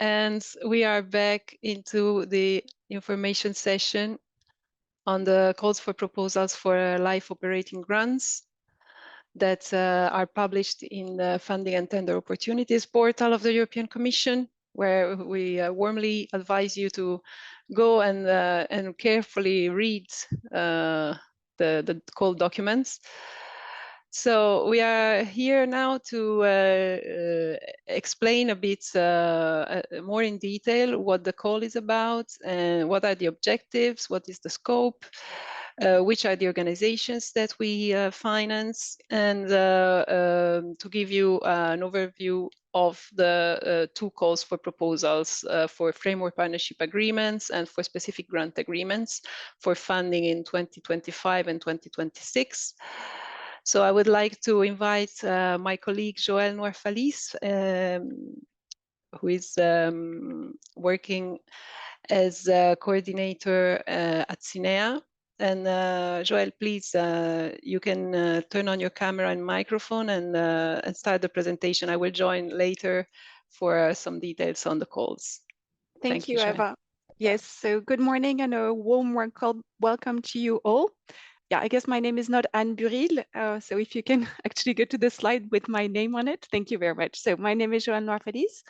and we are back into the information session on the calls for proposals for life operating grants that are published in the Funding and Tender Opportunities portal of the European Commission, where we warmly advise you to go and carefully read the call documents. So we are here now to explain a bit more in detail what the call is about and what are the objectives, what is the scope, which are the organizations that we finance, and to give you an overview of the two calls for proposals for framework partnership agreements and for specific grant agreements for funding in 2025 and 2026. So I would like to invite my colleague Joël Noirfalis, who is working as a coordinator at CINEA. And Joël, please, you can turn on your camera and microphone and start the presentation. I will join later for some details on the calls. Thank you, Joël. Eva. Yes, so good morning and a warm welcome to you all. Yeah, I guess my name is not Anne Buril, so if you can actually go to the slide with my name on it, thank you very much. So my name is Joanne Noirfalis.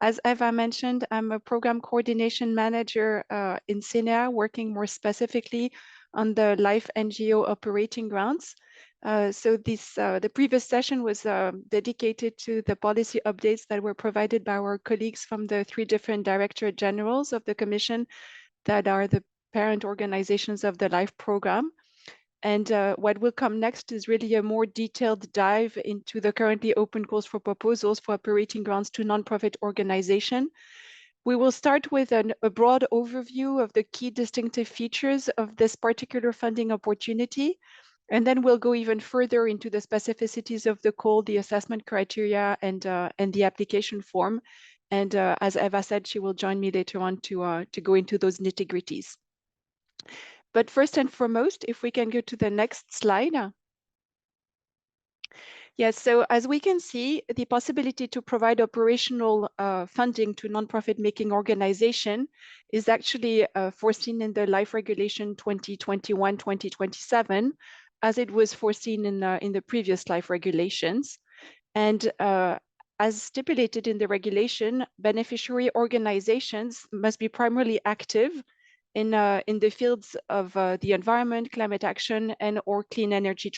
As Eva mentioned, I'm a program coordination manager in CINEA, working more specifically on the Life NGO operating grants. So the previous session was dedicated to the policy updates that were provided by our colleagues from the three different Directorate Generals of the Commission that are the parent organizations of the LIFE program. And what will come next is really a more detailed dive into the currently open calls for proposals for operating grants to nonprofit organizations. We will start with a broad overview of the key distinctive features of this particular funding opportunity. And then we'll go even further into the specificities of the call, the assessment criteria, and the application form. And as Eva said, she will join me later on to go into those nitty-gritties. But first and foremost, if we can go to the next slide. Yes, so as we can see, the possibility to provide operational funding to nonprofit making organization is actually foreseen in the Life Regulation 2021-2027, as it was foreseen in the previous Life regulations. And as stipulated in the regulation, beneficiary organizations must be primarily active in the fields of the environment, climate action, and or clean energy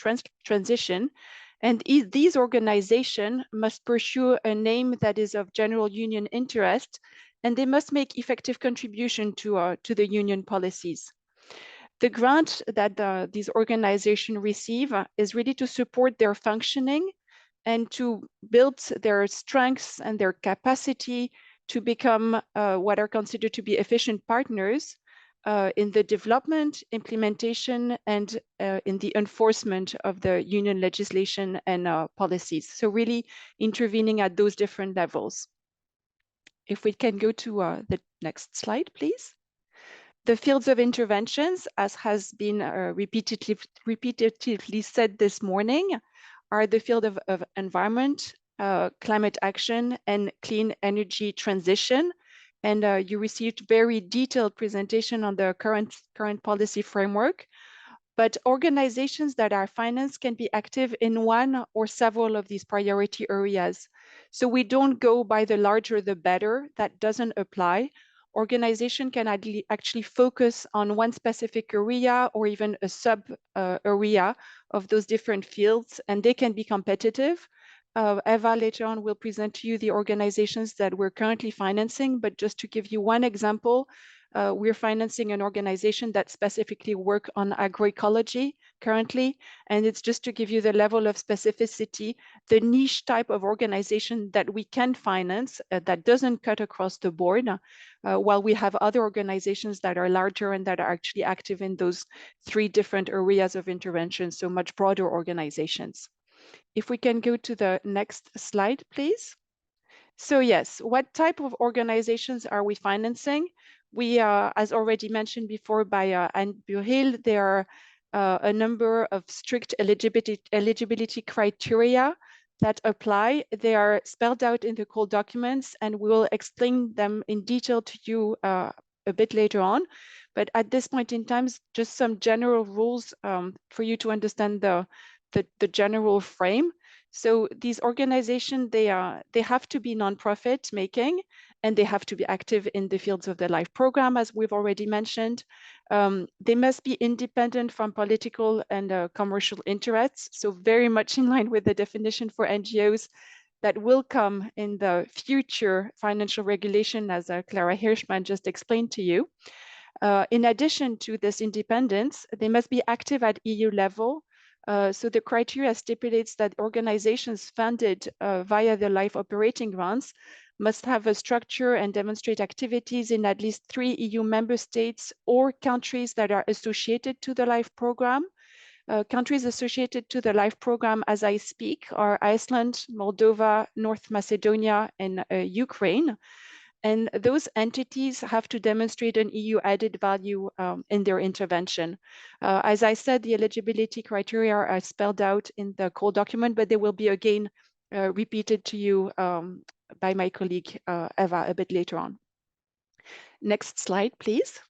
transition. And these organizations must pursue a aim that is of general union interest, and they must make effective contribution to the union policies. The grant that these organizations receive is really to support their functioning and to build their strengths and their capacity to become what are considered to be efficient partners in the development, implementation, and in the enforcement of the union legislation and policies. So really intervening at those different levels. If we can go to the next slide, please. The fields of interventions, as has been repeatedly said this morning, are the field of environment, climate action, and clean energy transition. And you received very detailed presentation on the current policy framework. But organizations that are financed can be active in one or several of these priority areas. So we don't go by the larger the better. That doesn't apply. Organization can actually focus on one specific area or even a sub area of those different fields, and they can be competitive. Eva later on will present to you the organizations that we're currently financing, but just to give you one example, we're financing an organization that specifically work on agroecology currently, and it's just to give you the level of specificity, the niche type of organization that we can finance that doesn't cut across the board, while we have other organizations that are larger and that are actually active in those three different areas of intervention, so much broader organizations. If we can go to the next slide, please. So yes, what type of organizations are we financing? We, as already mentioned before by Anne Buril, there are a number of strict eligibility criteria that apply. They are spelled out in the call documents, and we will explain them in detail to you a bit later on. But at this point in time, just some general rules for you to understand the general frame. So these organizations, they have to be nonprofit making, and they have to be active in the fields of the LIFE program, as we've already mentioned. They must be independent from political and commercial interests. So very much in line with the definition for NGOs that will come in the future financial regulation, as Clara Hirschman just explained to you. In addition to this independence, they must be active at EU level. So the criteria stipulates that organizations funded via the LIFE operating grants must have a structure and demonstrate activities in at least 3 EU member states or countries that are associated to the LIFE program. Countries associated to the LIFE program as I speak are Iceland, Moldova, North Macedonia, and Ukraine. And those entities have to demonstrate an EU added value in their intervention. As I said, the eligibility criteria are spelled out in the call document, but they will be again repeated to you by my colleague Eva a bit later on. Next slide, please.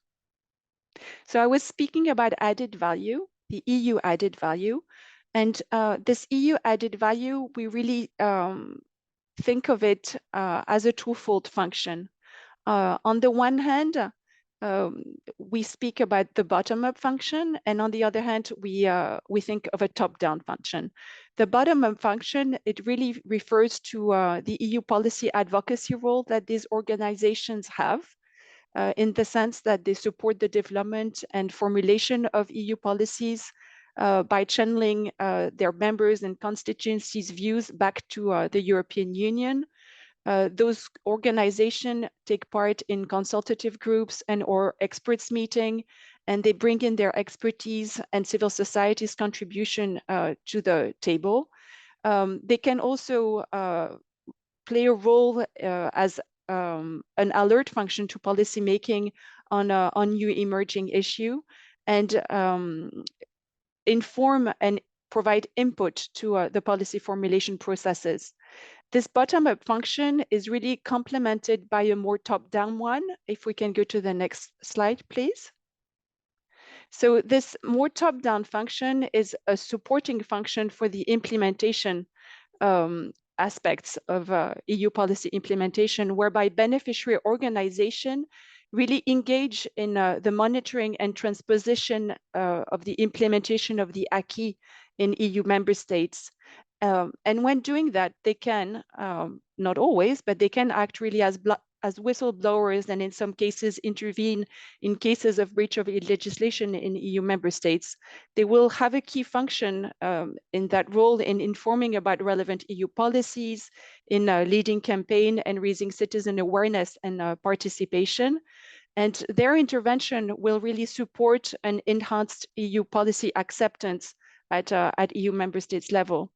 So I was speaking about added value, the EU added value. And this EU added value, we really think of it as a twofold function. On the one hand, we speak about the bottom-up function, and on the other hand, we think of a top-down function. The bottom-up function, it really refers to the EU policy advocacy role that these organizations have, in the sense that they support the development and formulation of EU policies by channeling their members and constituencies' views back to the European Union. Those organizations take part in consultative groups and/or experts meeting, and they bring in their expertise and civil society's contribution to the table. They can also play a role as an alert function to policymaking on new emerging issue, and inform and provide input to the policy formulation processes. This bottom-up function is really complemented by a more top-down one. If we can go to the next slide, please. So this more top-down function is a supporting function for the implementation aspects of EU policy implementation, whereby beneficiary organization really engage in the monitoring and transposition of the implementation of the acquis in EU member states. And when doing that, they can, not always, but they can act really as whistleblowers, and in some cases intervene in cases of breach of legislation in EU member states. They will have a key function in that role in informing about relevant EU policies, in leading campaign and raising citizen awareness and participation. And their intervention will really support an enhanced EU policy acceptance at EU member states level.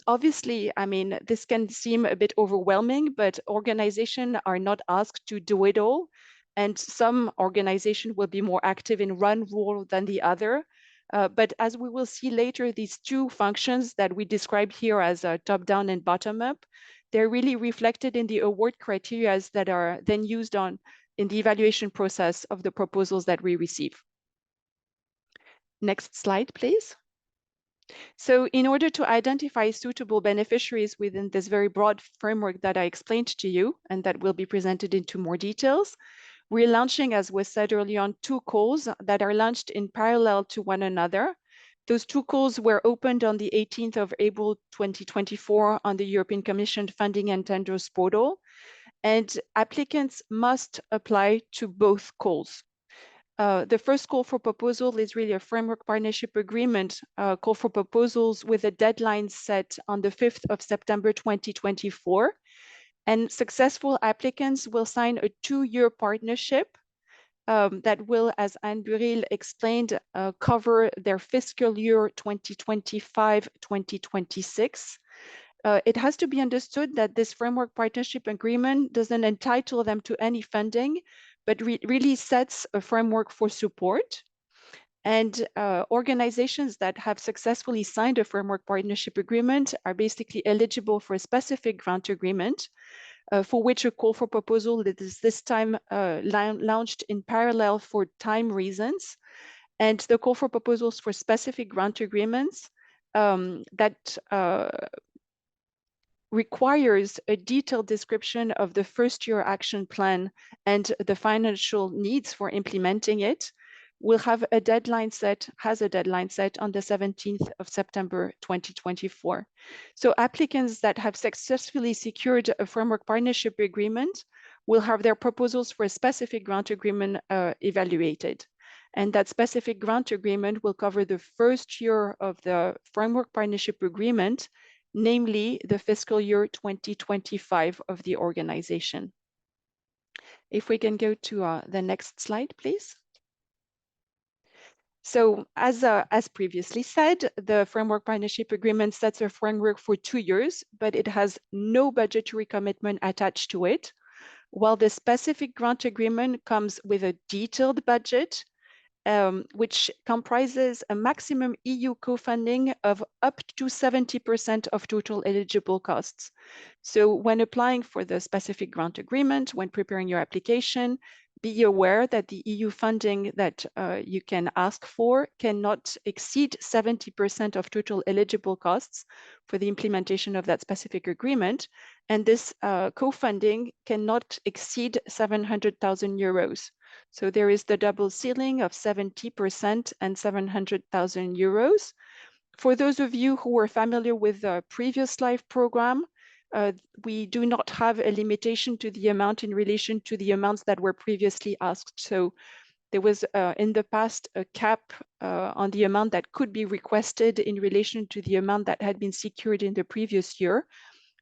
Obviously, I mean, this can seem a bit overwhelming, but organizations are not asked to do it all. And some organizations will be more active in one role than the other. But as we will see later, these two functions that we describe here as top-down and bottom-up, they're really reflected in the award criteria that are then used in the evaluation process of the proposals that we receive. Next slide, please. So in order to identify suitable beneficiaries within this very broad framework that I explained to you, and that will be presented into more details, we're launching, as was said earlier on, 2 calls that are launched in parallel to one another. Those 2 calls were opened on the 18th of April 2024 on the European Commission Funding and Tenders portal, and applicants must apply to both calls. The first call for proposal is really a framework partnership agreement call for proposals with a deadline set on the 5th of September 2024. And successful applicants will sign a 2-year partnership that will, as Anne Buril explained, cover their fiscal year 2025-2026. It has to be understood that this framework partnership agreement doesn't entitle them to any funding, but really sets a framework for support. And organizations that have successfully signed a framework partnership agreement are basically eligible for a specific grant agreement for which a call for proposal that is this time launched in parallel for time reasons. And the call for proposals for specific grant agreements that requires a detailed description of the first year action plan and the financial needs for implementing it will have a deadline set, has a deadline set on the 17th of September 2024. So applicants that have successfully secured a framework partnership agreement will have their proposals for a specific grant agreement evaluated. And that specific grant agreement will cover the first year of the framework partnership agreement, namely the fiscal year 2025 of the organization. If we can go to the next slide, please. So as previously said, the framework partnership agreement sets a framework for 2 years, but it has no budgetary commitment attached to it, while the specific grant agreement comes with a detailed budget, which comprises a maximum EU co-funding of up to 70% of total eligible costs. So when applying for the specific grant agreement, when preparing your application, be aware that the EU funding that you can ask for cannot exceed 70% of total eligible costs for the implementation of that specific agreement. And this co-funding cannot exceed 700,000 euros. So there is the double ceiling of 70% and 700,000 euros. For those of you who are familiar with the previous LIFE program, we do not have a limitation to the amount in relation to the amounts that were previously asked. So there was in the past a cap on the amount that could be requested in relation to the amount that had been secured in the previous year.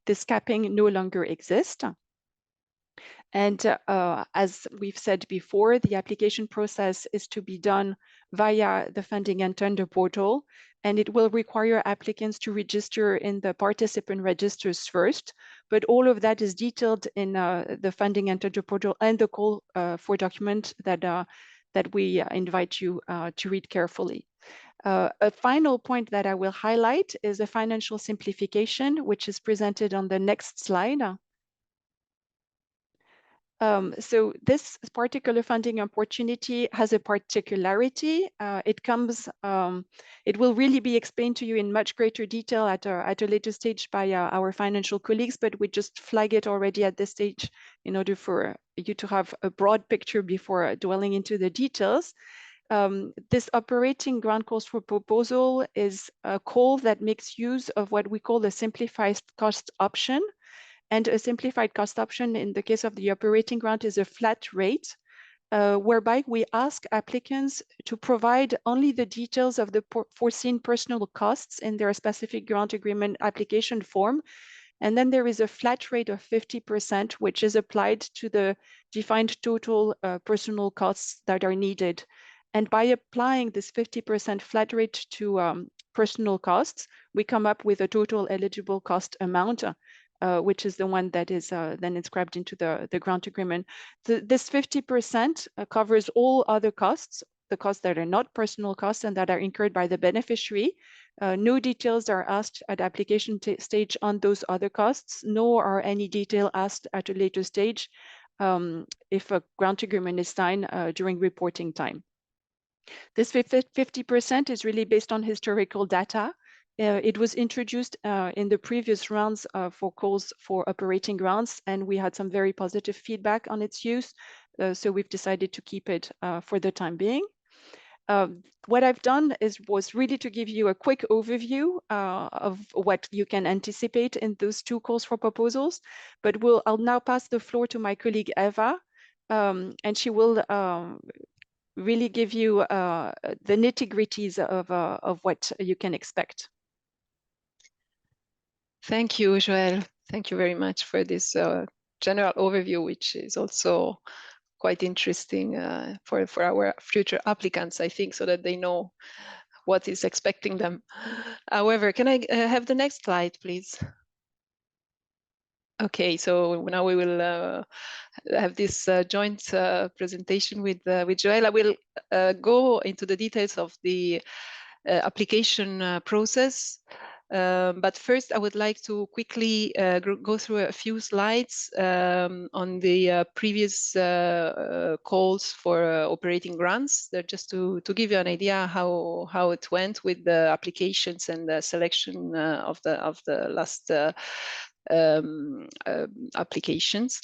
This capping no longer exists. And as we've said before, the application process is to be done via the funding and tender portal, and it will require applicants to register in the participant registers first. But all of that is detailed in the funding and tender portal and the call for document that we invite you to read carefully. A final point that I will highlight is a financial simplification, which is presented on the next slide. So this particular funding opportunity has a particularity. It will really be explained to you in much greater detail at a later stage by our financial colleagues, but we just flag it already at this stage in order for you to have a broad picture before dwelling into the details. This operating grant calls for proposal is a call that makes use of what we call the simplified cost option. And a simplified cost option in the case of the operating grant is a flat rate, whereby we ask applicants to provide only the details of the foreseen personal costs in their specific grant agreement application form. And then there is a flat rate of 50%, which is applied to the defined total personal costs that are needed. And by applying this 50% flat rate to personal costs, we come up with a total eligible cost amount, which is the one that is then inscribed into the grant agreement. This 50% covers all other costs, the costs that are not personal costs and that are incurred by the beneficiary. No details are asked at application stage on those other costs, nor are any detail asked at a later stage if a grant agreement is signed during reporting time. This 50% is really based on historical data. It was introduced in the previous rounds for calls for operating grants, and we had some very positive feedback on its use. So we've decided to keep it for the time being. What I've done was really to give you a quick overview of what you can anticipate in those two calls for proposals. But I'll now pass the floor to my colleague Eva, and she will really give you the nitty-gritties of what you can expect. Thank you, Joël. Thank you very much for this general overview, which is also quite interesting for our future applicants, I think, so that they know what is expecting them. However, can I have the next slide, please? Okay, so now we will have this joint presentation with Joel. I will go into the details of the application process. But first, I would like to quickly go through a few slides on the previous calls for operating grants, just to give you an idea how it went with the applications and the selection of the last applications.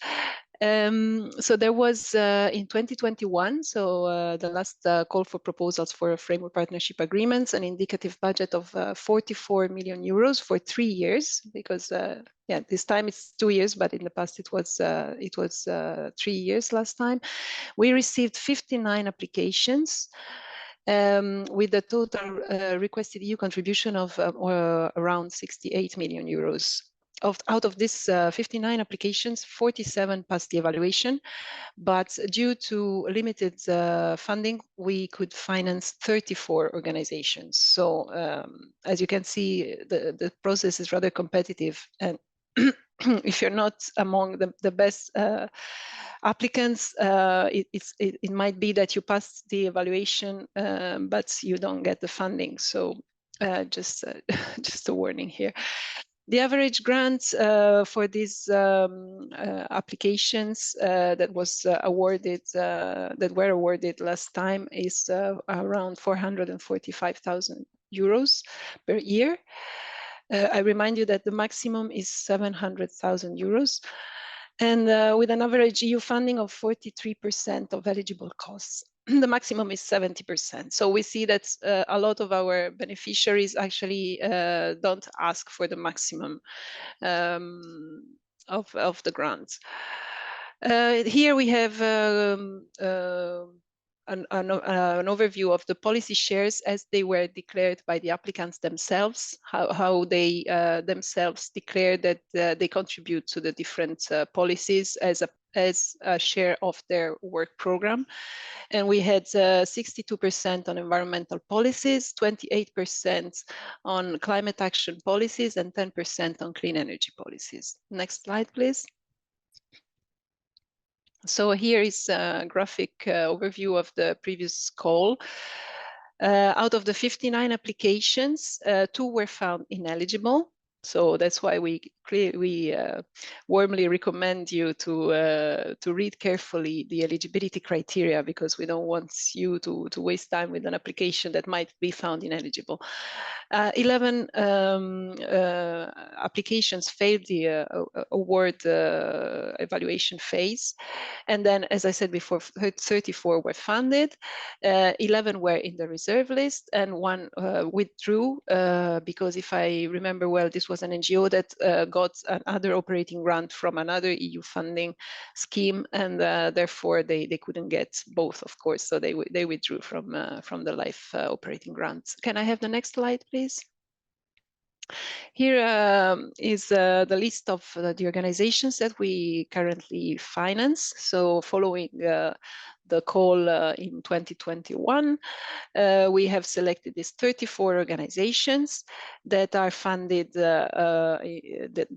So there was in 2021, so the last call for proposals for framework partnership agreements, an indicative budget of 44 million euros for 3 years, because yeah, this time it's 2 years, but in the past it was 3 years last time. We received 59 applications. With a total requested EU contribution of around 68 million euros. Out of this 59 applications, 47 passed the evaluation, but due to limited funding, we could finance 34 organizations. So as you can see, the process is rather competitive, and if you're not among the best applicants, it might be that you pass the evaluation, but you don't get the funding. So just a warning here. The average grant for these applications that were awarded last time is around 445,000 euros per year. I remind you that the maximum is 700,000 euros, and with an average EU funding of 43% of eligible costs. The maximum is 70%. So we see that a lot of our beneficiaries actually don't ask for the maximum of the grants. Here we have an overview of the policy shares as they were declared by the applicants themselves, how they themselves declare that they contribute to the different policies as a share of their work program. And we had 62% on environmental policies, 28% on climate action policies, and 10% on clean energy policies. Next slide, please. So here is a graphic overview of the previous call. Out of the 59 applications, 2 were found ineligible. So that's why we warmly recommend you to read carefully the eligibility criteria, because we don't want you to waste time with an application that might be found ineligible. 11 applications failed the award evaluation phase. And then, as I said before, 34 were funded, 11 were in the reserve list, and 1 withdrew because, if I remember well, this was an NGO that got another operating grant from another EU funding scheme, and therefore they couldn't get both, of course, so they withdrew from the LIFE operating grant. Can I have the next slide, please? Here is the list of the organizations that we currently finance. So following the call in 2021, we have selected these 34 organizations that are funded, that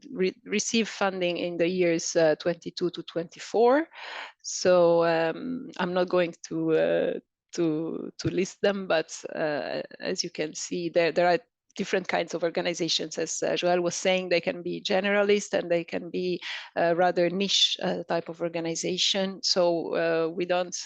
receive funding in the years 22 to 24. So I'm not going to list them, but as you can see, there are different kinds of organizations. As Joel was saying, they can be generalist and they can be rather niche type of organization. So we don't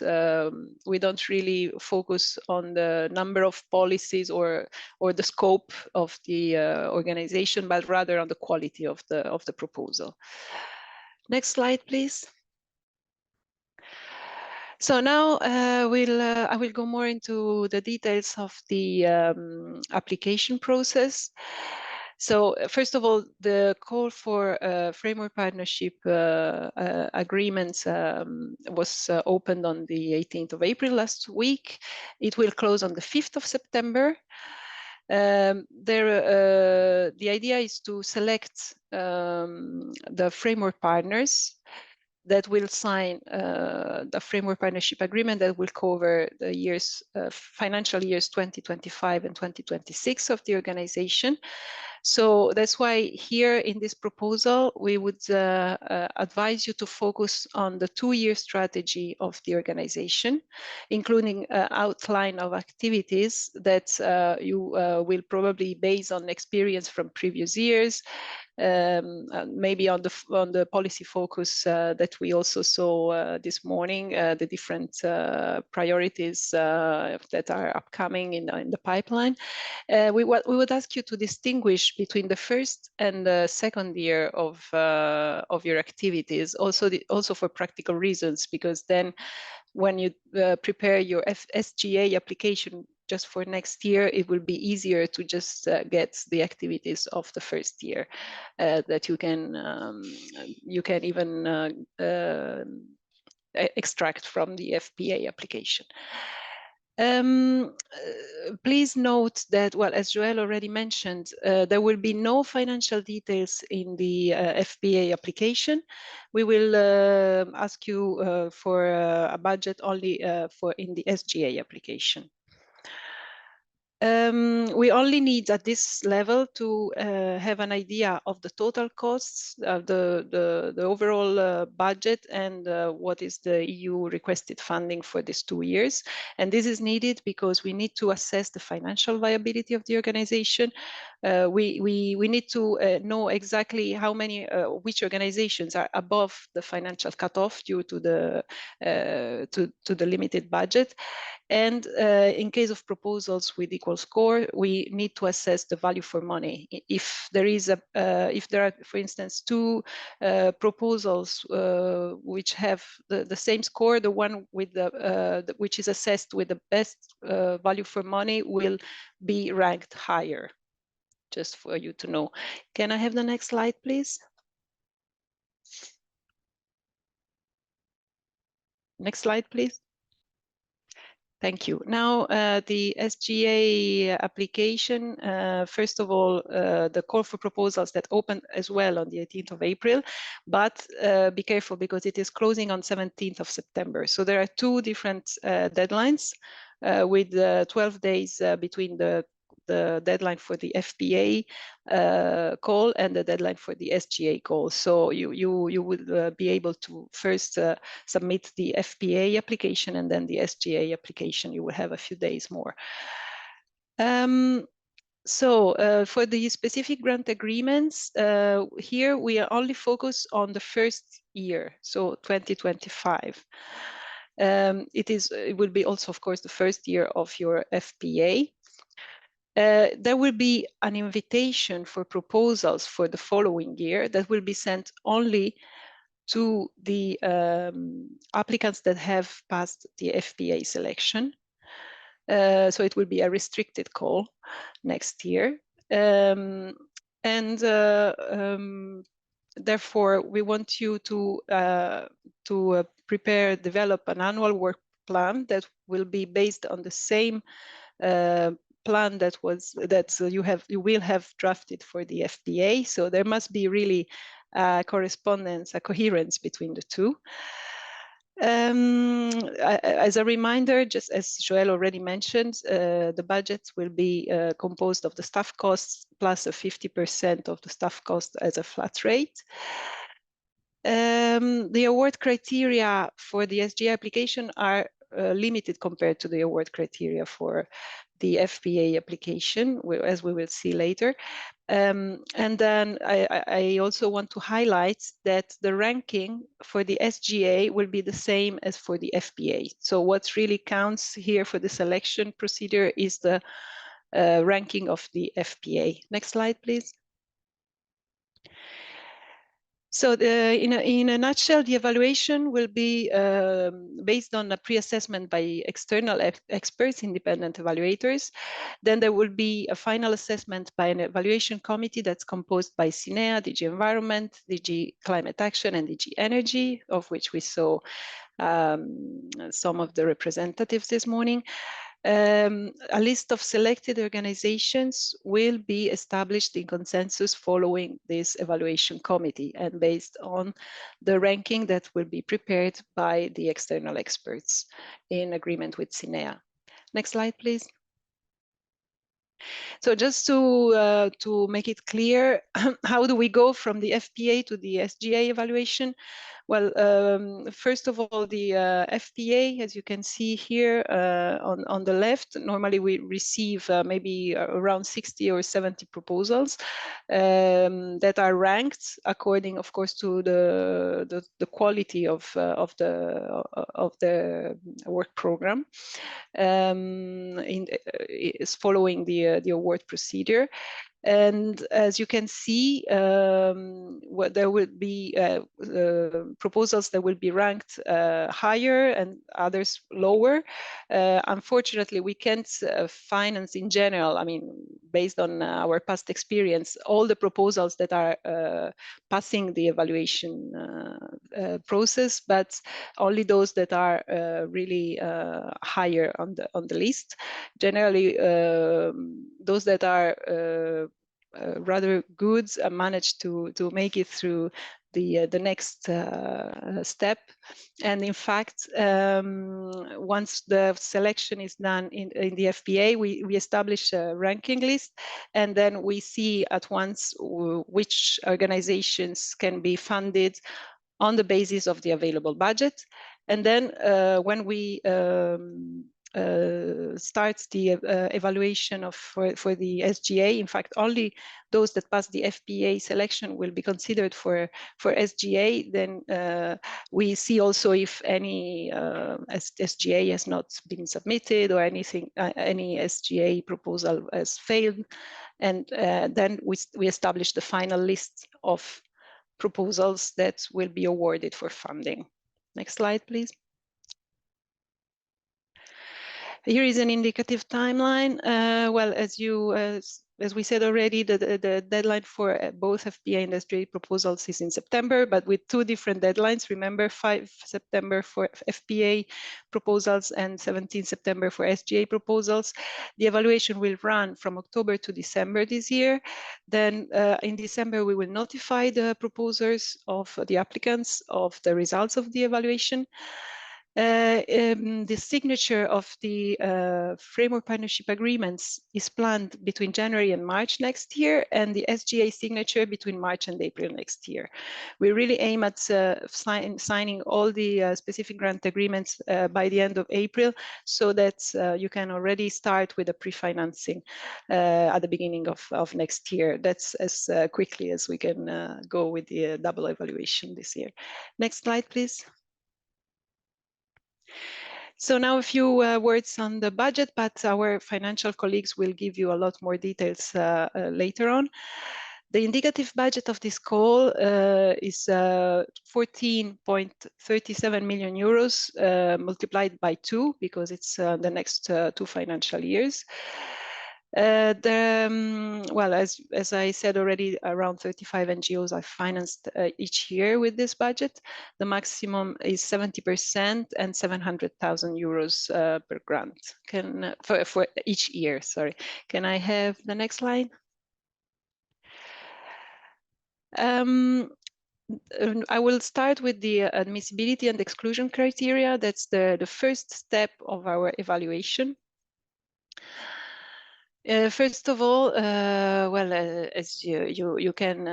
really focus on the number of policies or the scope of the organization, but rather on the quality of the proposal. Next slide, please. So now I will go more into the details of the application process. So first of all, the call for framework partnership agreements was opened on the 18th of April last week. It will close on the 5th of September. The idea is to select the framework partners that will sign the framework partnership agreement that will cover the years, financial years 2025 and 2026 of the organization. So that's why here in this proposal, we would advise you to focus on the 2-year strategy of the organization, including outline of activities that you will probably base on experience from previous years, maybe on the policy focus that we also saw this morning, the different priorities that are upcoming in the pipeline. We would ask you to distinguish between the first and the second year of your activities, also for practical reasons, because then when you prepare your SGA application just for next year, it will be easier to just get the activities of the first year that you can even extract from the FPA application. Please note that, well, as Joël already mentioned, there will be no financial details in the FPA application. We will ask you for a budget only for in the SGA application. We only need at this level to have an idea of the total costs, the overall budget, and what is the EU requested funding for these 2 years. And this is needed because we need to assess the financial viability of the organization. We need to know exactly how many, which organizations are above the financial cutoff due to the limited budget. And in case of proposals with equal score, we need to assess the value for money. If there are, for instance, 2 proposals which have the same score, the one with which is assessed with the best value for money will be ranked higher. Just for you to know. Can I have the next slide, please? Next slide, please. Thank you. Now, the SGA application, first of all, the call for proposals that opened as well on the 18th of April, but be careful because it is closing on 17th of September. So there are 2 different deadlines with 12 days between the deadline for the FPA call and the deadline for the SGA call. So you would be able to first submit the FPA application, and then the SGA application, you will have a few days more. So for the specific grant agreements, here we are only focused on the first year, so 2025. It will be also, of course, the first year of your FPA. There will be an invitation for proposals for the following year that will be sent only to the applicants that have passed the FPA selection. So it will be a restricted call next year. Therefore, we want you to develop an annual work plan that will be based on the same plan that you will have drafted for the FPA. So there must be really correspondence, a coherence between the 2. As a reminder, just as Joël already mentioned, the budget will be composed of the staff costs plus a 50% of the staff cost as a flat rate. The award criteria for the SGA application are limited compared to the award criteria for the FPA application, as we will see later. And then I also want to highlight that the ranking for the SGA will be the same as for the FPA. So what really counts here for the selection procedure is the ranking of the FPA. Next slide, please. So in a nutshell, the evaluation will be based on a pre-assessment by external experts, independent evaluators. Then there will be a final assessment by an evaluation committee that's composed by CINEA, DG Environment, DG Climate Action, and DG Energy, of which we saw some of the representatives this morning. A list of selected organizations will be established in consensus following this evaluation committee and based on the ranking that will be prepared by the external experts in agreement with CINEA. Next slide, please. So just to make it clear, how do we go from the FPA to the SGA evaluation? Well, first of all, the FPA, as you can see here on the left, normally we receive maybe around 60 or 70 proposals that are ranked according, of course, to the quality of the work program. Is following the award procedure. And as you can see, there will be proposals that will be ranked higher and others lower. Unfortunately, we can't finance in general, I mean, based on our past experience, all the proposals that are passing the evaluation process, but only those that are really higher on the list. Generally, those that are rather good managed to make it through the next step. And in fact, once the selection is done in the FPA, we establish a ranking list, and then we see at once which organizations can be funded on the basis of the available budget. And then when we starts the evaluation for the SGA. In fact, only those that pass the FPA selection will be considered for SGA. Then we see also if any SGA has not been submitted or anything, any SGA proposal has failed. And then we establish the final list of proposals that will be awarded for funding. Next slide, please. Here is an indicative timeline. Well, as we said already, the deadline for both FPA and SGA proposals is in September, but with two different deadlines. Remember, 5 September for FPA proposals and 17 September for SGA proposals. The evaluation will run from October to December this year. Then in December, we will notify the proposers of the applicants of the results of the evaluation. The signature of the framework partnership agreements is planned between January and March next year, and the SGA signature between March and April next year. We really aim at signing all the specific grant agreements by the end of April, so that you can already start with the pre-financing at the beginning of next year. That's as quickly as we can go with the double evaluation this year. Next slide, please. So now a few words on the budget, but our financial colleagues will give you a lot more details later on. The indicative budget of this call is 14.37 million euros multiplied by 2, because it's the next 2 financial years. Well, as I said already, around 35 NGOs are financed each year with this budget. The maximum is 70% and 700,000 euros per grant for each year. Sorry. Can I have the next slide? I will start with the admissibility and exclusion criteria. That's the first step of our evaluation. First of all, well, as you can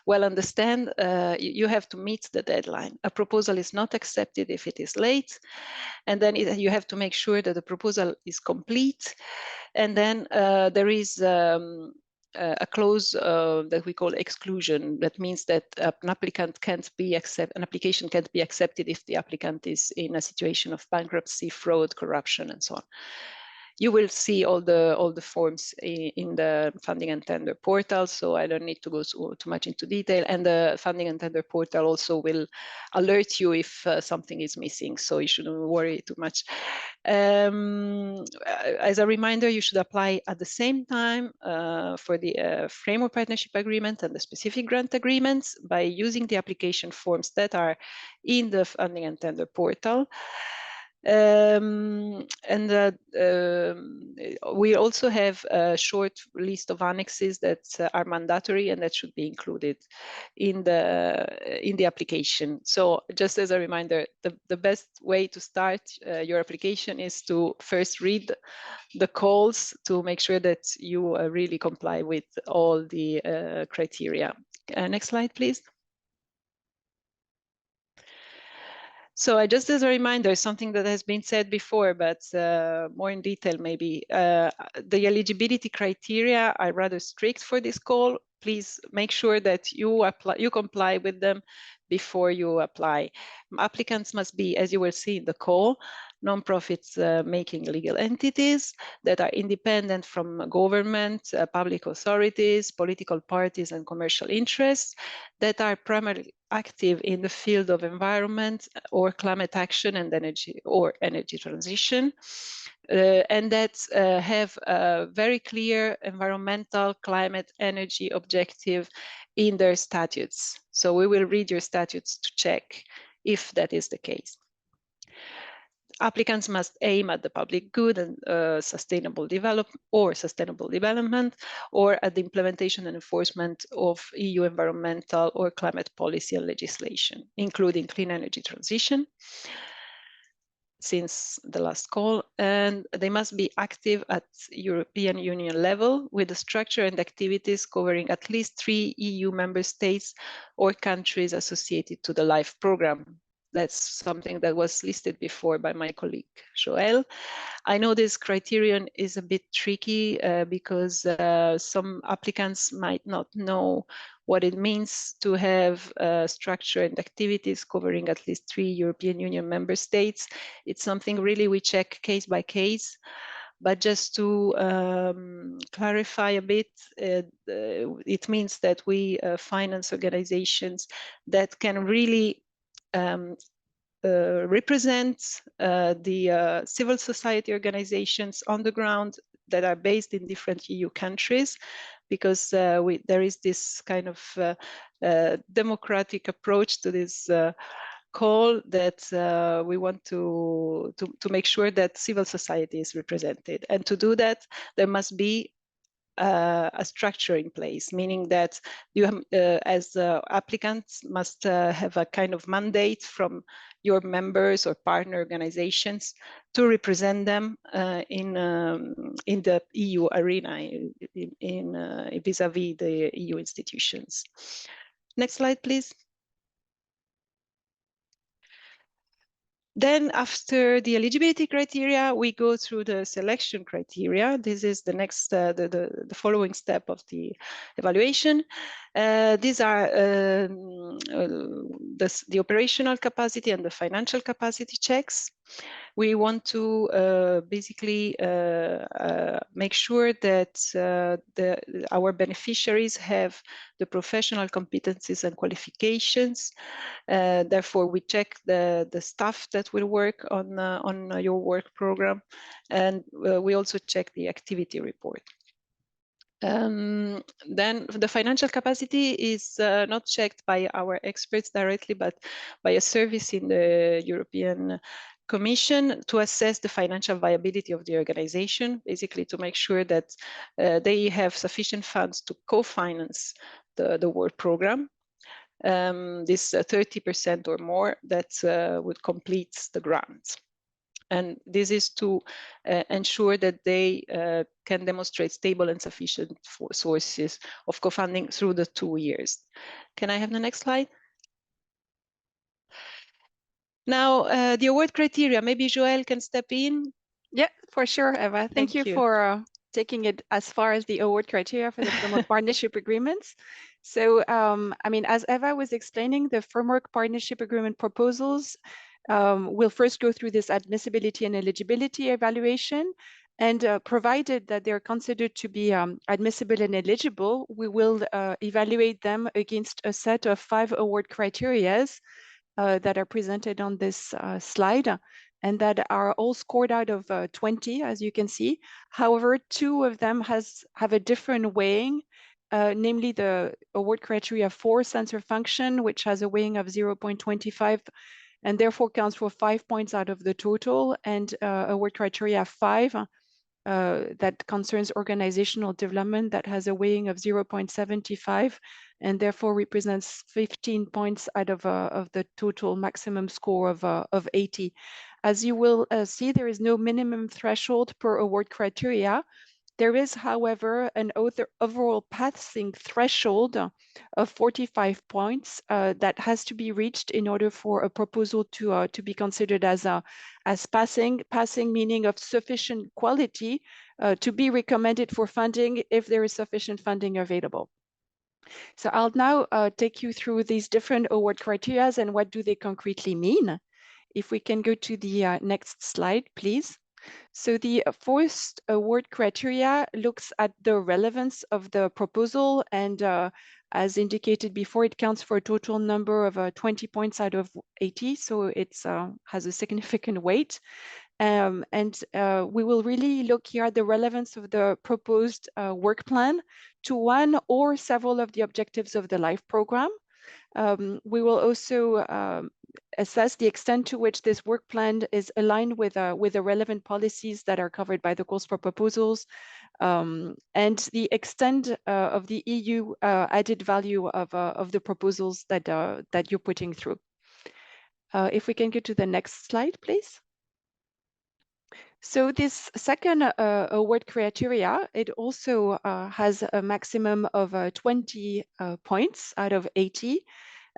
well understand, you have to meet the deadline. A proposal is not accepted if it is late, and then you have to make sure that the proposal is complete. And then there is a clause that we call exclusion. That means that an application can't be accepted if the applicant is in a situation of bankruptcy, fraud, corruption, and so on. You will see all the forms in the funding and tender portal, so I don't need to go too much into detail. And the funding and tender portal also will alert you if something is missing, so you shouldn't worry too much. As a reminder, you should apply at the same time for the framework partnership agreement and the specific grant agreements by using the application forms that are in the funding and tender portal. We also have a short list of annexes that are mandatory and that should be included in the application. So just as a reminder, the best way to start your application is to first read the calls to make sure that you really comply with all the criteria. Next slide, please. So just as a reminder, something that has been said before, but more in detail maybe, the eligibility criteria are rather strict for this call. Please make sure that you comply with them before you apply. Applicants must be, as you will see in the call, non-profits making legal entities that are independent from government, public authorities, political parties, and commercial interests that are primarily active in the field of environment or climate action and energy transition, and that have a very clear environmental, climate, energy objective in their statutes. So we will read your statutes to check if that is the case. Applicants must aim at the public good and sustainable development, or at the implementation and enforcement of EU environmental or climate policy and legislation, including clean energy transition, since the last call, and they must be active at European Union level with the structure and activities covering at least 3 EU member states or countries associated to the LIFE program. That's something that was listed before by my colleague Joël. I know this criterion is a bit tricky because some applicants might not know what it means to have structure and activities covering at least 3 European Union member states. It's something really we check case by case. But just to clarify a bit, it means that we finance organizations that can really represent the civil society organizations on the ground that are based in different EU countries, because there is this kind of democratic approach to this call that we want to make sure that civil society is represented. And to do that, there must be a structure in place, meaning that you have, as applicants must have a kind of mandate from your members or partner organizations to represent them in the EU arena, vis-a-vis the EU institutions. Next slide, please. Then after the eligibility criteria, we go through the selection criteria. This is the next, the following step of the evaluation. These are the operational capacity and the financial capacity checks. We want to basically make sure that our beneficiaries have the professional competencies and qualifications. Therefore, we check the staff that will work on your work program, and we also check the activity report. Then the financial capacity is not checked by our experts directly, but by a service in the European Commission to assess the financial viability of the organization, basically to make sure that they have sufficient funds to co-finance the work program. This 30% or more that would complete the grant. And this is to ensure that they can demonstrate stable and sufficient sources of co-funding through the 2 years. Can I have the next slide? Now, the award criteria, maybe Joël can step in. Yeah, for sure, Eva. Thank you for taking it as far as the award criteria for the framework partnership agreements. So, I mean, as Eva was explaining, the framework partnership agreement proposals will first go through this admissibility and eligibility evaluation. And provided that they're considered to be admissible and eligible, we will evaluate them against a set of 5 award criteria that are presented on this slide, and that are all scored out of 20, as you can see. However, 2 of them have a different weighing, namely the award criteria for sensor function, which has a weighing of 0.25, and therefore counts for 5 points out of the total, and award criteria 5 that concerns organizational development that has a weighting of 0.75 and therefore represents 15 points out of the total maximum score of 80. As you will see, there is no minimum threshold per award criteria. There is, however, an overall passing threshold of 45 points that has to be reached in order for a proposal to be considered as passing meaning of sufficient quality to be recommended for funding if there is sufficient funding available. So I'll now take you through these different award criteria and what do they concretely mean. If we can go to the next slide, please. So the first award criteria looks at the relevance of the proposal, and as indicated before, it counts for a total number of 20 points out of 80, so it has a significant weight. And we will really look here at the relevance of the proposed work plan to one or several of the objectives of the LIFE program. We will also assess the extent to which this work plan is aligned with the relevant policies that are covered by the calls for proposals, and the extent of the EU added value of the proposals that you're putting through. If we can go to the next slide, please. So this second award criteria, it also has a maximum of 20 points out of 80.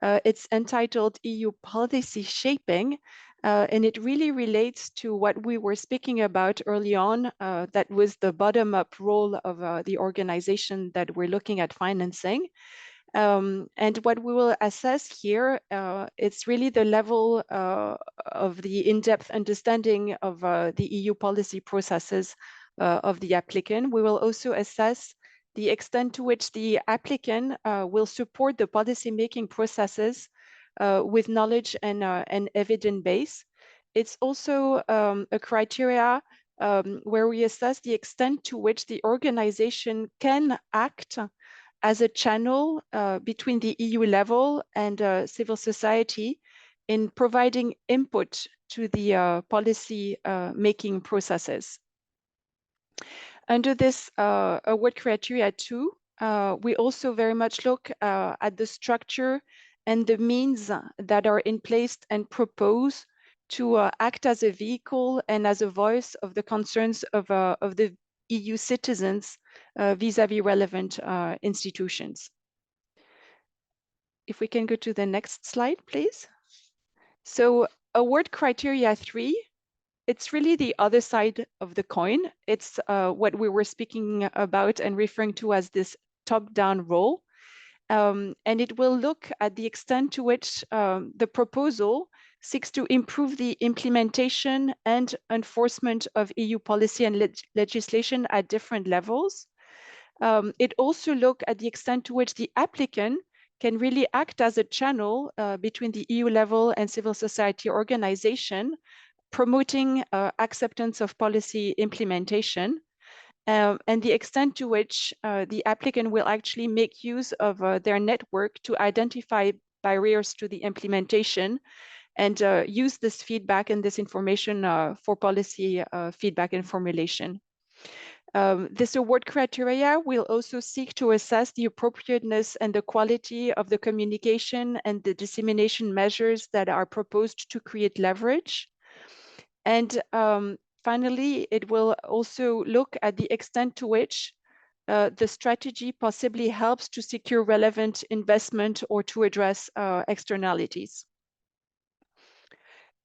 It's entitled EU Policy Shaping, and it really relates to what we were speaking about early on, that was the bottom-up role of the organization that we're looking at financing. And what we will assess here, it's really the level of the in-depth understanding of the EU policy processes of the applicant. We will also assess the extent to which the applicant will support the policy-making processes with knowledge and evidence base. It's also a criteria where we assess the extent to which the organization can act as a channel between the EU level and civil society in providing input to the policy making processes. Under this award criteria 2, we also very much look at the structure and the means that are in place and proposed to act as a vehicle and as a voice of the concerns of the EU citizens vis-à-vis relevant institutions. If we can go to the next slide, please. So award criteria 3, it's really the other side of the coin. It's what we were speaking about and referring to as this top-down role. And it will look at the extent to which the proposal seeks to improve the implementation and enforcement of EU policy and legislation at different levels. It also looks at the extent to which the applicant can really act as a channel between the EU level and civil society organization, promoting acceptance of policy implementation, and the extent to which the applicant will actually make use of their network to identify barriers to the implementation and use this feedback and this information for policy feedback and formulation. This award criteria will also seek to assess the appropriateness and the quality of the communication and the dissemination measures that are proposed to create leverage. And finally, it will also look at the extent to which the strategy possibly helps to secure relevant investment or to address externalities.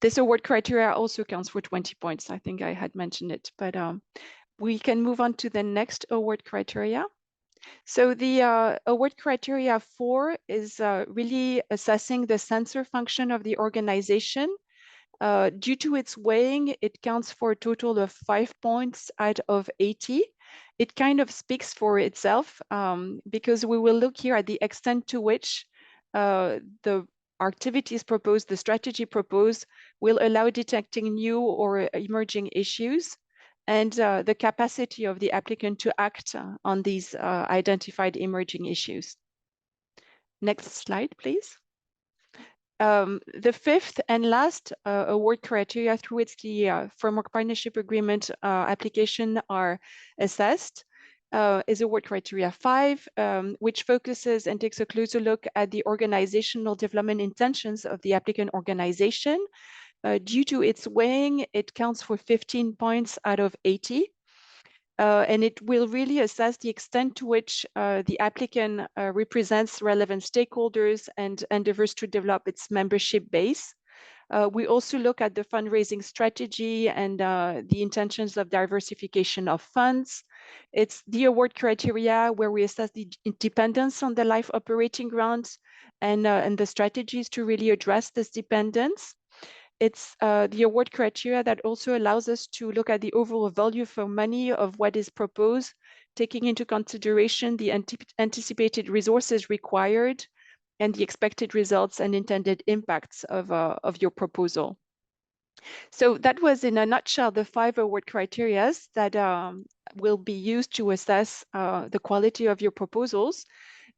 This award criteria also counts for 20 points. I think I had mentioned it, but we can move on to the next award criteria. So the award criteria 4 is really assessing the censor function of the organization. Due to its weighing, it counts for a total of 5 points out of 80. It kind of speaks for itself because we will look here at the extent to which the activities proposed, the strategy proposed, will allow detecting new or emerging issues and the capacity of the applicant to act on these identified emerging issues. Next slide, please. The fifth and last award criteria through which the framework partnership agreement application are assessed is award criteria 5, which focuses and takes a closer look at the organizational development intentions of the applicant organization. Due to its weighing, it counts for 15 points out of 80. And it will really assess the extent to which the applicant represents relevant stakeholders and endeavors to develop its membership base. We also look at the fundraising strategy and the intentions of diversification of funds. It's the award criteria where we assess the dependence on the life operating grants and the strategies to really address this dependence. It's the award criteria that also allows us to look at the overall value for money of what is proposed, taking into consideration the anticipated resources required and the expected results and intended impacts of your proposal. So that was in a nutshell the 5 award criteria that will be used to assess the quality of your proposals.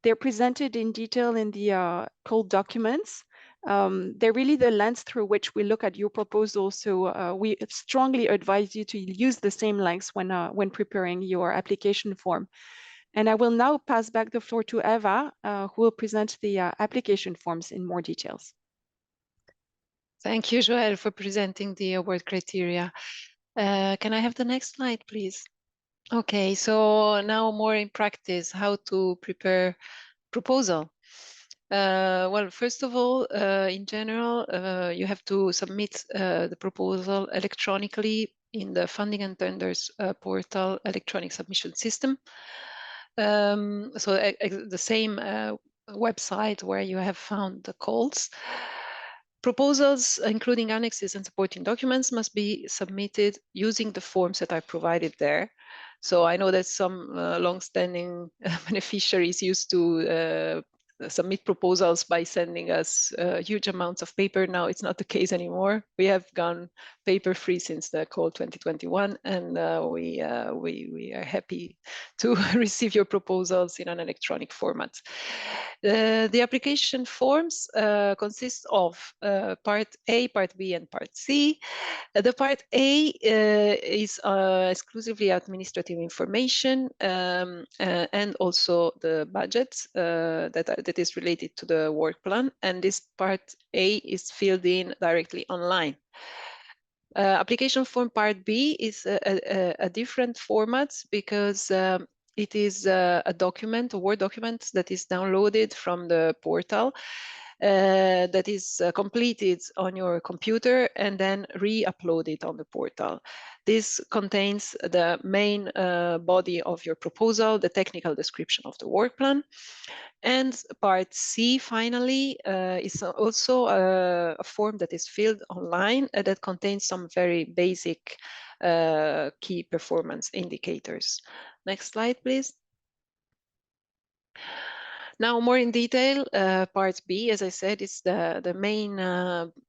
They're presented in detail in the code documents. They're really the lens through which we look at your proposal. So we strongly advise you to use the same lens when preparing your application form. And I will now pass back the floor to Eva, who will present the application forms in more details. Thank you, Joël, for presenting the award criteria. Can I have the next slide, please? Okay, so now more in practice, how to prepare proposal. Well, first of all, in general, you have to submit the proposal electronically in the Funding and Tenders portal electronic submission system. So the same website where you have found the calls. Proposals, including annexes and supporting documents, must be submitted using the forms that are provided there. So I know that some long-standing beneficiaries used to submit proposals by sending us huge amounts of paper. Now it's not the case anymore. We have gone paper-free since the call 2021, and we are happy to receive your proposals in an electronic format. The application forms consist of Part A, Part B, and Part C. The Part A is exclusively administrative information and also the budget that is related to the work plan. And this Part A is filled in directly online. Application form Part B is a different format because it is a document, a Word document that is downloaded from the portal that is completed on your computer and then re-uploaded on the portal. This contains the main body of your proposal, the technical description of the work plan. And Part C, finally, is also a form that is filled online that contains some very basic key performance indicators. Next slide, please. Now, more in detail, Part B, as I said, is the main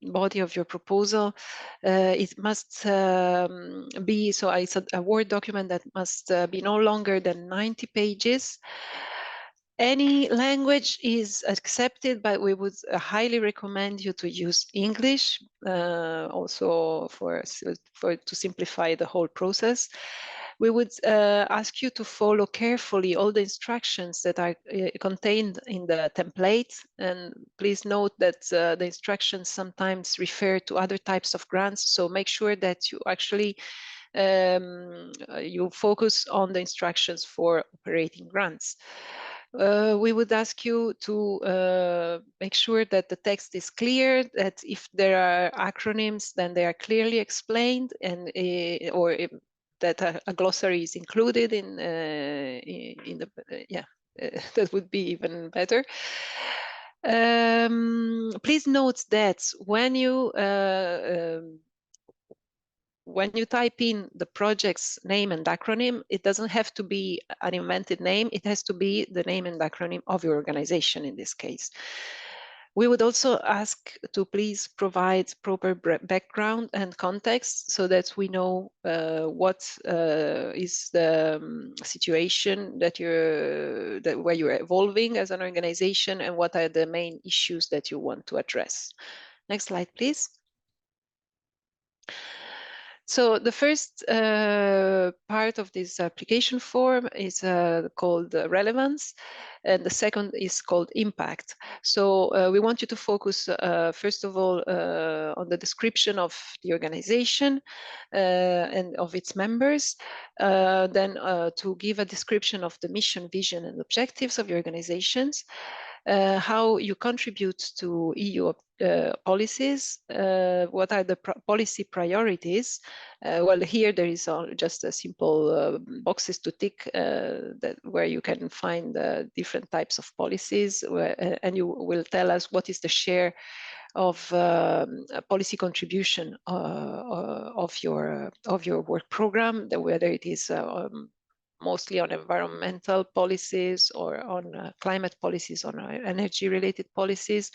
body of your proposal. It must be, so it's a Word document that must be no longer than 90 pages. Any language is accepted, but we would highly recommend you to use English, also to simplify the whole process. We would ask you to follow carefully all the instructions that are contained in the template. And please note that the instructions sometimes refer to other types of grants. So make sure that you actually you focus on the instructions for operating grants. We would ask you to make sure that the text is clear, that if there are acronyms, then they are clearly explained, and or that a glossary is included in the that would be even better. Please note that when you type in the project's name and acronym, it doesn't have to be an invented name. It has to be the name and acronym of your organization in this case. We would also ask to please provide proper background and context so that we know what is the situation that where you're evolving as an organization and what are the main issues that you want to address. Next slide, please. So the first part of this application form is called relevance, and the second is called impact. So we want you to focus, first of all, on the description of the organization and of its members, then to give a description of the mission, vision, and objectives of your organizations, how you contribute to EU policies, what are the policy priorities. Well, here there is just a simple boxes to tick where you can find different types of policies, and you will tell us what is the share of policy contribution of your work program, whether it is mostly on environmental policies or on climate policies, on energy related policies.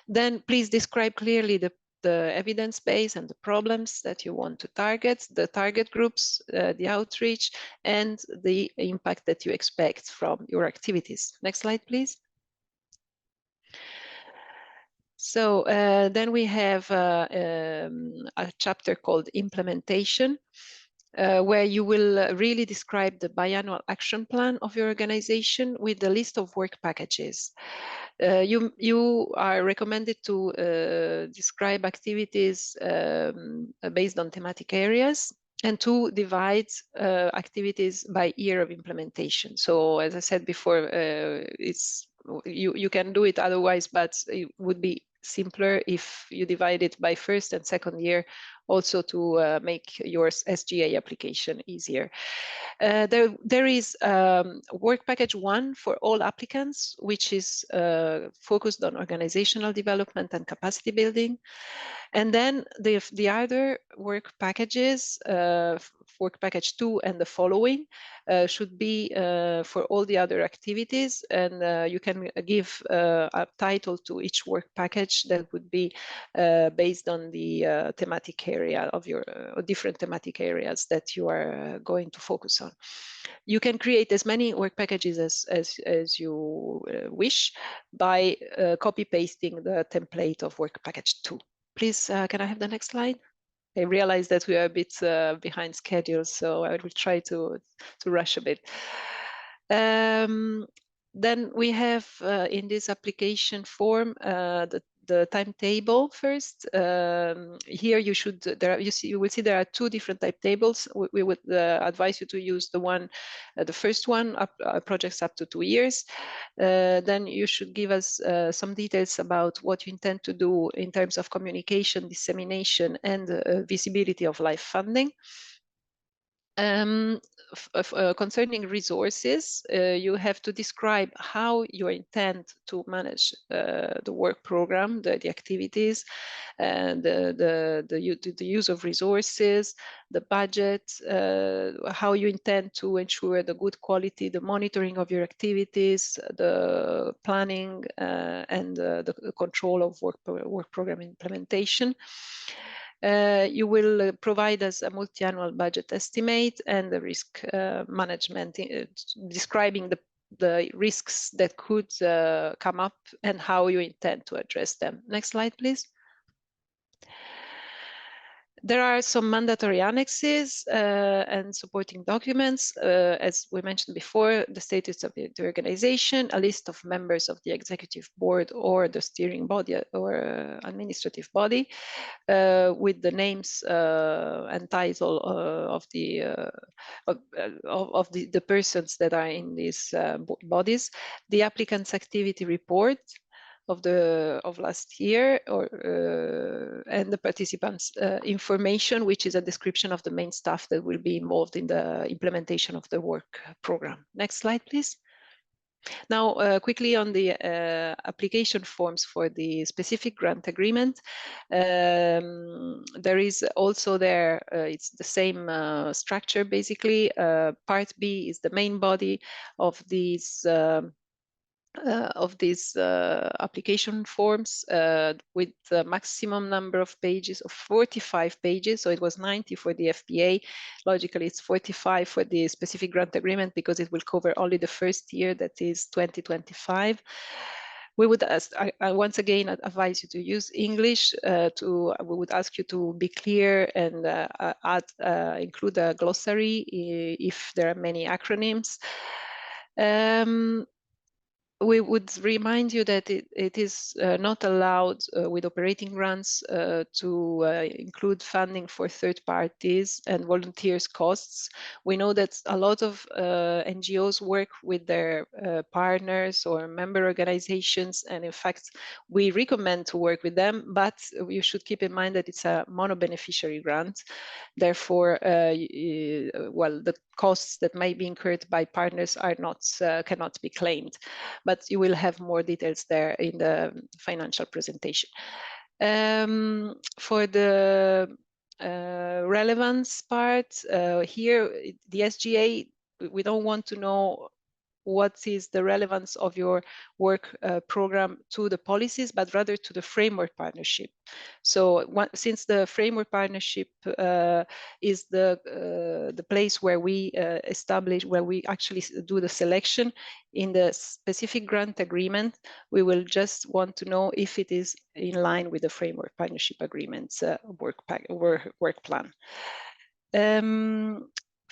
Then please describe clearly the evidence base and the problems that you want to target, the target groups, the outreach, and the impact that you expect from your activities. Next slide, please. So then we have a chapter called implementation, where you will really describe the biannual action plan of your organization with the list of work packages. You are recommended to describe activities based on thematic areas, and to divide activities by year of implementation. So as I said before, you can do it otherwise, but it would be simpler if you divide it by first and second year, also to make your SGA application easier. There is work package 1 for all applicants, which is focused on organizational development and capacity building. And then the other work packages, work package 2 and the following, should be for all the other activities, and you can give a title to each work package that would be based on the thematic area of your different thematic areas that you are going to focus on. You can create as many work packages as you wish by copy pasting the template of work package 2. Please, can I have the next slide? I realize that we are a bit behind schedule, so I will try to rush a bit. Then we have in this application form the timetable first. Here you should, you will see there are two different timetables. We would advise you to use the one, the first one, projects up to 2 years. Then you should give us some details about what you intend to do in terms of communication, dissemination, and visibility of life funding. Concerning resources, you have to describe how you intend to manage the work program, the activities, and the use of resources, the budget, how you intend to ensure the good quality, the monitoring of your activities, the planning, and the control of work program implementation. You will provide us a multi-annual budget estimate and the risk management, describing the risks that could come up and how you intend to address them. Next slide, please. There are some mandatory annexes and supporting documents, as we mentioned before, the status of the organization, a list of members of the executive board or the steering body or administrative body, with the names and title of the persons that are in these bodies, the applicant's activity report of last year, and the participants' information, which is a description of the main staff that will be involved in the implementation of the work program. Next slide, please. Now, quickly on the application forms for the specific grant agreement. There is also there, it's the same structure basically. Part B is the main body of these of these application forms with the maximum number of pages of 45 pages. So it was 90 for the FPA. Logically, it's 45 for the specific grant agreement because it will cover only the first year, that is 2025. We would ask, I once again advise you to use English. We would ask you to be clear and include a glossary if there are many acronyms. We would remind you that it is not allowed with operating grants to include funding for third parties and volunteers costs. We know that a lot of NGOs work with their partners or member organizations, and in fact, we recommend to work with them, but you should keep in mind that it's a mono-beneficiary grant. Therefore, well, the costs that may be incurred by partners are not cannot be claimed, but you will have more details there in the financial presentation. For the relevance part, here, the SGA, we don't want to know what is the relevance of your work program to the policies, but rather to the framework partnership. So since the framework partnership is the place where we establish, where we actually do the selection in the specific grant agreement, we will just want to know if it is in line with the framework partnership agreement's work plan.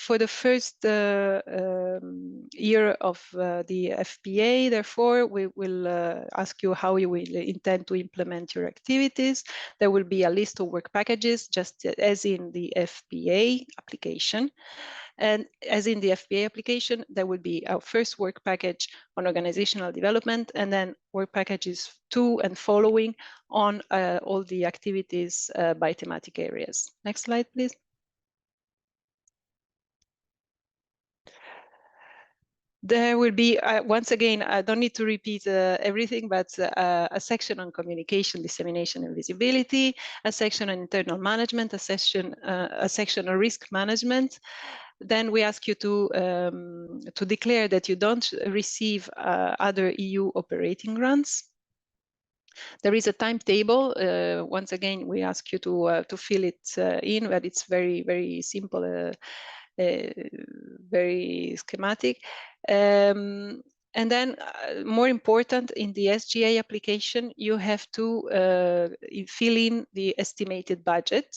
For the first year of the FPA, therefore, we will ask you how you will intend to implement your activities. There will be a list of work packages, just as in the FPA application. And as in the FPA application, there will be our first work package on organizational development, and then work packages 2 and following on all the activities by thematic areas. Next slide, please. There will be, once again, I don't need to repeat everything, but a section on communication, dissemination, and visibility, a section on internal management, a section on risk management. Then we ask you to declare that you don't receive other EU operating grants. There is a timetable. Once again, we ask you to fill it in, but it's very, very simple. Very schematic. And then more important, in the SGA application, you have to fill in the estimated budget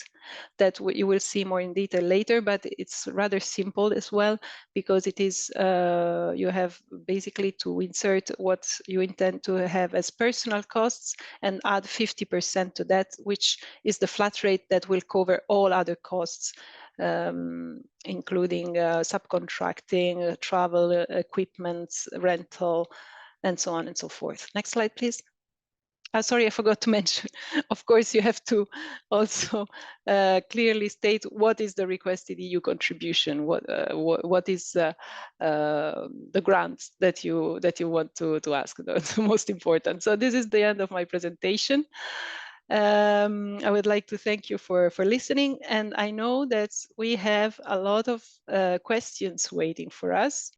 that you will see more in detail later, but it's rather simple as well, because it is, you have basically to insert what you intend to have as personal costs and add 50% to that, which is the flat rate that will cover all other costs, including subcontracting, travel, equipment, rental, and so on and so forth. Next slide, please. Sorry, I forgot to mention, of course, you have to also clearly state what is the requested EU contribution, what is the grant that you want to ask. That's the most important. So this is the end of my presentation. I would like to thank you for listening, and I know that we have a lot of questions waiting for us.